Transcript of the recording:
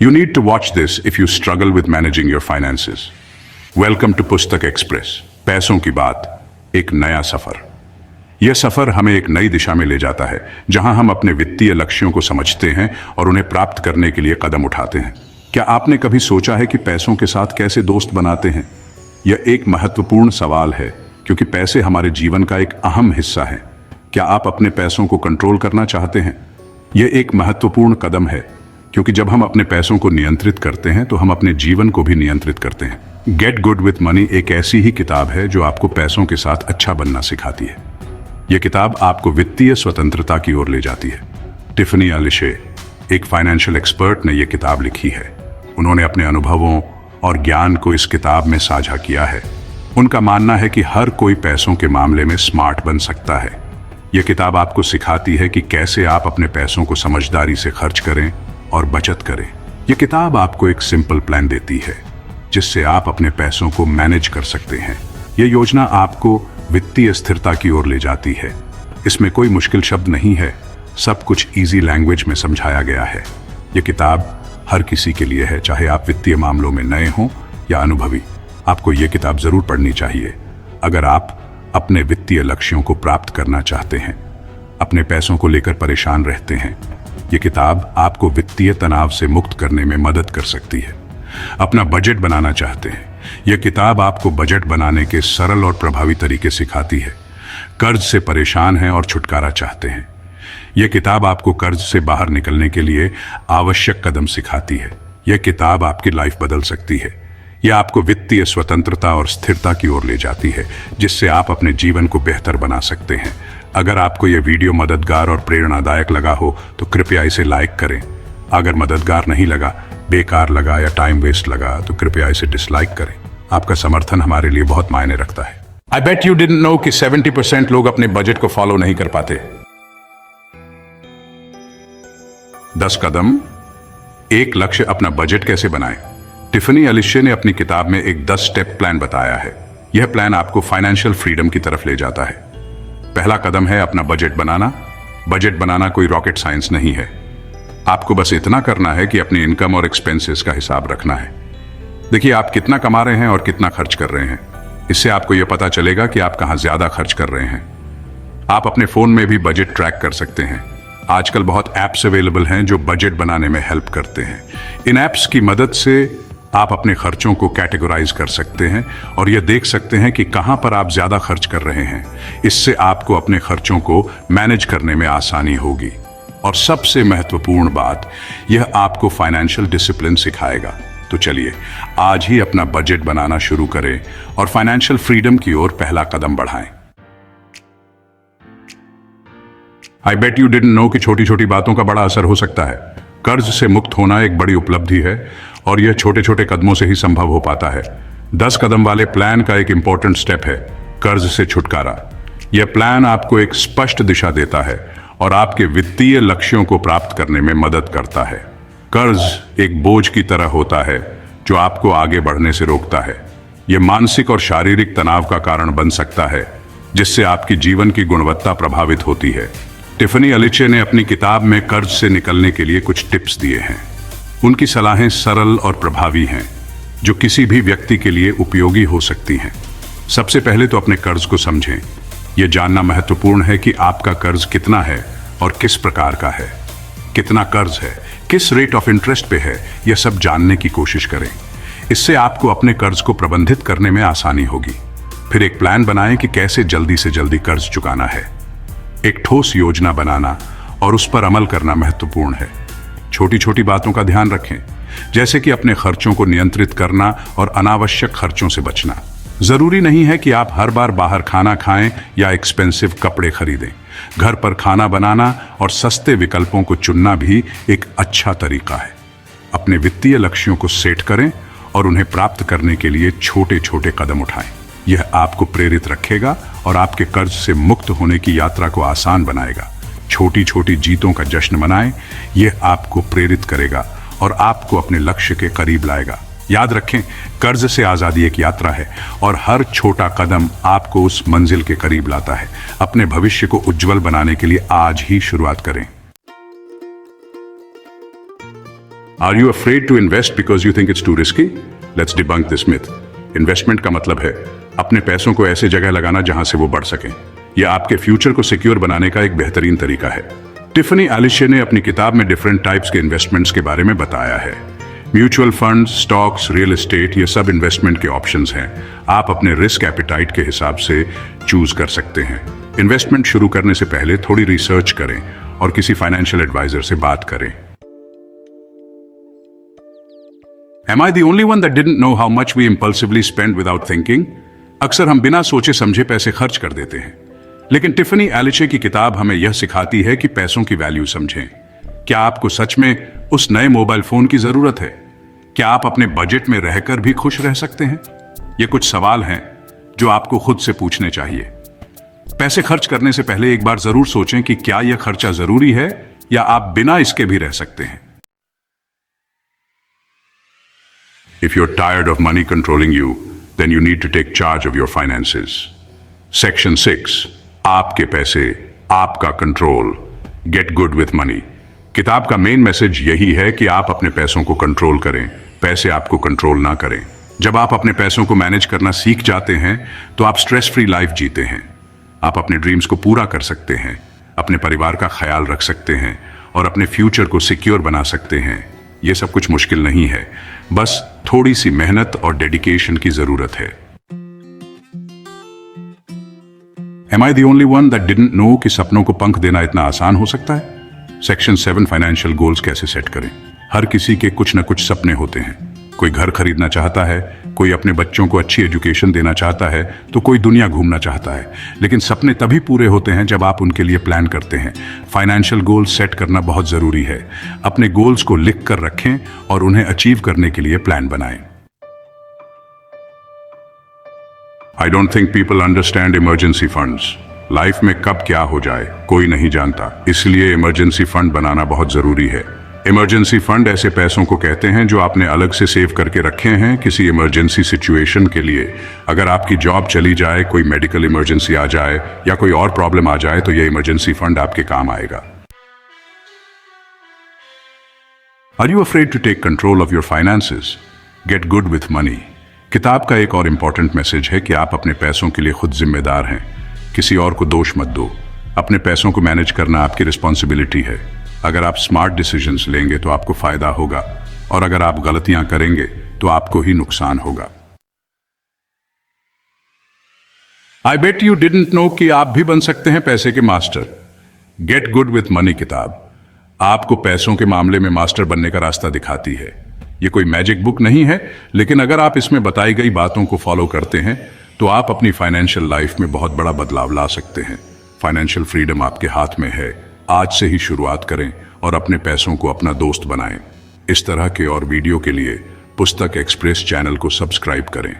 You need to watch this if you struggle with managing your finances. Welcome to पुस्तक express. पैसों की बात, एक नया सफर। यह सफर हमें एक नई दिशा में ले जाता है, जहां हम अपने वित्तीय लक्ष्यों को समझते हैं और उन्हें प्राप्त करने के लिए कदम उठाते हैं। क्या आपने कभी सोचा है कि पैसों के साथ कैसे दोस्त बनाते हैं? यह एक महत्वपूर्ण सवाल है, क्योंकि पैसे हमारे जीवन का एक अहम हिस्सा है। क्या आप अपने पैसों को कंट्रोल करना चाहते हैं? यह एक महत्वपूर्ण कदम है, क्योंकि जब हम अपने पैसों को नियंत्रित करते हैं तो हम अपने जीवन को भी नियंत्रित करते हैं। गेट गुड विथ मनी एक ऐसी ही किताब है जो आपको पैसों के साथ अच्छा बनना सिखाती है। यह किताब आपको वित्तीय स्वतंत्रता की ओर ले जाती है। टिफनी अलिशे, एक फाइनेंशियल एक्सपर्ट, ने यह किताब लिखी है। उन्होंने अपने अनुभवों और ज्ञान को इस किताब में साझा किया है। उनका मानना है कि हर कोई पैसों के मामले में स्मार्ट बन सकता है। यह किताब आपको सिखाती है कि कैसे आप अपने पैसों को समझदारी से खर्च करें और बचत करें। यह किताब आपको एक सिंपल प्लान देती है, जिससे आप अपने पैसों को मैनेज कर सकते हैं। यह योजना आपको वित्तीय स्थिरता की ओर ले जाती है। इसमें कोई मुश्किल शब्द नहीं है, सब कुछ इजी लैंग्वेज में समझाया गया है। यह किताब हर किसी के लिए है, चाहे आप वित्तीय मामलों में नए हों या अनुभवी। आपको यह किताब जरूर पढ़नी चाहिए अगर आप अपने वित्तीय लक्ष्यों को प्राप्त करना चाहते हैं, अपने पैसों को लेकर परेशान रहते हैं। यह किताब आपको वित्तीय तनाव से मुक्त करने में मदद कर सकती है। अपना बजट बनाना चाहते हैं, यह किताब आपको बजट बनाने के सरल और प्रभावी तरीके सिखाती है। कर्ज से परेशान हैं और छुटकारा चाहते हैं, यह किताब आपको कर्ज से बाहर निकलने के लिए आवश्यक कदम सिखाती है। यह किताब आपकी लाइफ बदल सकती है। यह आपको वित्तीय स्वतंत्रता और स्थिरता की ओर ले जाती है, जिससे आप अपने जीवन को बेहतर बना सकते हैं। अगर आपको यह वीडियो मददगार और प्रेरणादायक लगा हो तो कृपया इसे लाइक करें। अगर मददगार नहीं लगा, बेकार लगा या टाइम वेस्ट लगा तो कृपया इसे डिसलाइक करें। आपका समर्थन हमारे लिए बहुत मायने रखता है। आई बेट यू डिडंट नो कि 70% लोग अपने बजट को फॉलो नहीं कर पाते। 10 कदम, एक लक्ष्य, अपना बजट कैसे बनाएं। टिफनी अलिशे ने अपनी किताब में एक 10 स्टेप प्लान बताया है। यह प्लान आपको फाइनेंशियल फ्रीडम की तरफ ले जाता है। पहला कदम है अपना बजट बनाना। बजट बनाना कोई रॉकेट साइंस नहीं है। आपको बस इतना करना है कि अपनी इनकम और एक्सपेंसेस का हिसाब रखना है। देखिए, आप कितना कमा रहे हैं और कितना खर्च कर रहे हैं। इससे आपको यह पता चलेगा कि आप कहां ज्यादा खर्च कर रहे हैं। आप अपने फोन में भी बजट ट्रैक कर सकते हैं। आजकल बहुत ऐप्स अवेलेबल हैं जो बजट बनाने में हेल्प करते हैं। इन ऐप्स की मदद से आप अपने खर्चों को कैटेगराइज कर सकते हैं और यह देख सकते हैं कि कहां पर आप ज्यादा खर्च कर रहे हैं। इससे आपको अपने खर्चों को मैनेज करने में आसानी होगी। और सबसे महत्वपूर्ण बात, यह आपको फाइनेंशियल डिसिप्लिन सिखाएगा। तो चलिए आज ही अपना बजट बनाना शुरू करें और फाइनेंशियल फ्रीडम की ओर पहला कदम बढ़ाएं। आई बेट यू डिडंट नो कि छोटी छोटी बातों का बड़ा असर हो सकता है। कर्ज से मुक्त होना एक बड़ी उपलब्धि है और यह छोटे छोटे कदमों से ही संभव हो पाता है। 10 कदम वाले प्लान का एक इंपॉर्टेंट स्टेप है कर्ज से छुटकारा। यह प्लान आपको एक स्पष्ट दिशा देता है और आपके वित्तीय लक्ष्यों को प्राप्त करने में मदद करता है। कर्ज एक बोझ की तरह होता है जो आपको आगे बढ़ने से रोकता है। यह मानसिक और शारीरिक तनाव का कारण बन सकता है, जिससे आपकी जीवन की गुणवत्ता प्रभावित होती है। टिफनी अलिशे ने अपनी किताब में कर्ज से निकलने के लिए कुछ टिप्स दिए हैं। उनकी सलाहें सरल और प्रभावी हैं, जो किसी भी व्यक्ति के लिए उपयोगी हो सकती हैं। सबसे पहले तो अपने कर्ज को समझें। यह जानना महत्वपूर्ण है कि आपका कर्ज कितना है और किस प्रकार का है। कितना कर्ज है, किस रेट ऑफ इंटरेस्ट पे है, यह सब जानने की कोशिश करें। इससे आपको अपने कर्ज को प्रबंधित करने में आसानी होगी। फिर एक प्लान बनाएं कि कैसे जल्दी से जल्दी कर्ज चुकाना है। एक ठोस योजना बनाना और उस पर अमल करना महत्वपूर्ण है। छोटी छोटी बातों का ध्यान रखें, जैसे कि अपने खर्चों को नियंत्रित करना और अनावश्यक खर्चों से बचना। जरूरी नहीं है कि आप हर बार बाहर खाना खाएं या एक्सपेंसिव कपड़े खरीदें। घर पर खाना बनाना और सस्ते विकल्पों को चुनना भी एक अच्छा तरीका है। अपने वित्तीय लक्ष्यों को सेट करें और उन्हें प्राप्त करने के लिए छोटे छोटे कदम उठाएं। यह आपको प्रेरित रखेगा और आपके कर्ज से मुक्त होने की यात्रा को आसान बनाएगा। छोटी छोटी जीतों का जश्न मनाएं। यह आपको प्रेरित करेगा और आपको अपने लक्ष्य के करीब लाएगा। याद रखें, कर्ज से आजादी एक यात्रा है और हर छोटा कदम आपको उस मंजिल के करीब लाता है। अपने भविष्य को उज्जवल बनाने के लिए आज ही शुरुआत करें। Are you afraid to invest because you think it's too risky? Let's debunk this myth. Investment का मतलब है अपने पैसों को ऐसे जगह लगाना जहां से वो बढ़ सकें। यह आपके फ्यूचर को सिक्योर बनाने का एक बेहतरीन तरीका है। टिफनी एलिशे ने अपनी किताब में डिफरेंट टाइप्स के इन्वेस्टमेंट्स के बारे में बताया है। Mutual funds, stocks, real estate, ये सब इन्वेस्टमेंट के ऑप्शंस हैं। आप अपने रिस्क एपिटाइट के हिसाब से चूज कर सकते हैं। इन्वेस्टमेंट शुरू करने से पहले थोड़ी रिसर्च करें और किसी फाइनेंशियल एडवाइजर से बात करें। Am I the only one that didn't know how much we impulsively spend without thinking? अक्सर हम बिना सोचे समझे पैसे खर्च कर देते हैं, लेकिन टिफनी एलिशे की किताब हमें यह सिखाती है कि पैसों की वैल्यू समझें। क्या आपको सच में उस नए मोबाइल फोन की जरूरत है? क्या आप अपने बजट में रहकर भी खुश रह सकते हैं? ये कुछ सवाल हैं जो आपको खुद से पूछने चाहिए। पैसे खर्च करने से पहले एक बार जरूर सोचें कि क्या यह खर्चा जरूरी है या आप बिना इसके भी रह सकते हैं। If you're tired of money controlling you, then you need to take charge of your finances. Section 6, आपके पैसे, आपका control. Get good with money. किताब का मेन मैसेज यही है कि आप अपने पैसों को कंट्रोल करें, पैसे आपको कंट्रोल ना करें। जब आप अपने पैसों को मैनेज करना सीख जाते हैं तो आप स्ट्रेस फ्री लाइफ जीते हैं। आप अपने ड्रीम्स को पूरा कर सकते हैं, अपने परिवार का ख्याल रख सकते हैं और अपने फ्यूचर को सिक्योर बना सकते हैं। यह सब कुछ मुश्किल नहीं है, बस थोड़ी सी मेहनत और डेडिकेशन की जरूरत है। Am I the only one that didn't know कि सपनों को पंख देना इतना आसान हो सकता है? सेक्शन 7, फाइनेंशियल गोल्स कैसे सेट करें। हर किसी के कुछ न कुछ सपने होते हैं। कोई घर खरीदना चाहता है, कोई अपने बच्चों को अच्छी एजुकेशन देना चाहता है, तो कोई दुनिया घूमना चाहता है। लेकिन सपने तभी पूरे होते हैं जब आप उनके लिए प्लान करते हैं। फाइनेंशियल गोल्स सेट करना बहुत जरूरी है। अपने गोल्स को लिख कर रखें और उन्हें अचीव करने के लिए प्लान बनाएं। I don't think people understand emergency funds. Life में कब क्या हो जाए कोई नहीं जानता, इसलिए इमरजेंसी फंड बनाना बहुत जरूरी है। इमरजेंसी फंड ऐसे पैसों को कहते हैं जो आपने अलग से सेव करके रखे हैं किसी इमरजेंसी सिचुएशन के लिए। अगर आपकी जॉब चली जाए, कोई मेडिकल इमरजेंसी आ जाए या कोई और प्रॉब्लम आ जाए तो यह इमरजेंसी फंड आपके काम आएगा। Are you afraid to take control of your finances? Get good with money. किताब का एक और इंपॉर्टेंट मैसेज है कि आप अपने पैसों के लिए खुद जिम्मेदार हैं। किसी और को दोष मत दो। अपने पैसों को मैनेज करना आपकी रिस्पॉन्सिबिलिटी है। अगर आप स्मार्ट डिसीजंस लेंगे तो आपको फायदा होगा और अगर आप गलतियां करेंगे तो आपको ही नुकसान होगा। आई बेट यू डिडंट नो कि आप भी बन सकते हैं पैसे के master. Gate good with money किताब आपको पैसों के मामले में मास्टर बनने का रास्ता दिखाती है। यह कोई मैजिक बुक नहीं है, लेकिन अगर आप इसमें बताई गई बातों को फॉलो करते हैं तो आप अपनी फाइनेंशियल लाइफ में बहुत बड़ा बदलाव ला सकते हैं। फाइनेंशियल फ्रीडम आपके हाथ में है। आज से ही शुरुआत करें और अपने पैसों को अपना दोस्त बनाएं। इस तरह के और वीडियो के लिए पुस्तक एक्सप्रेस चैनल को सब्सक्राइब करें।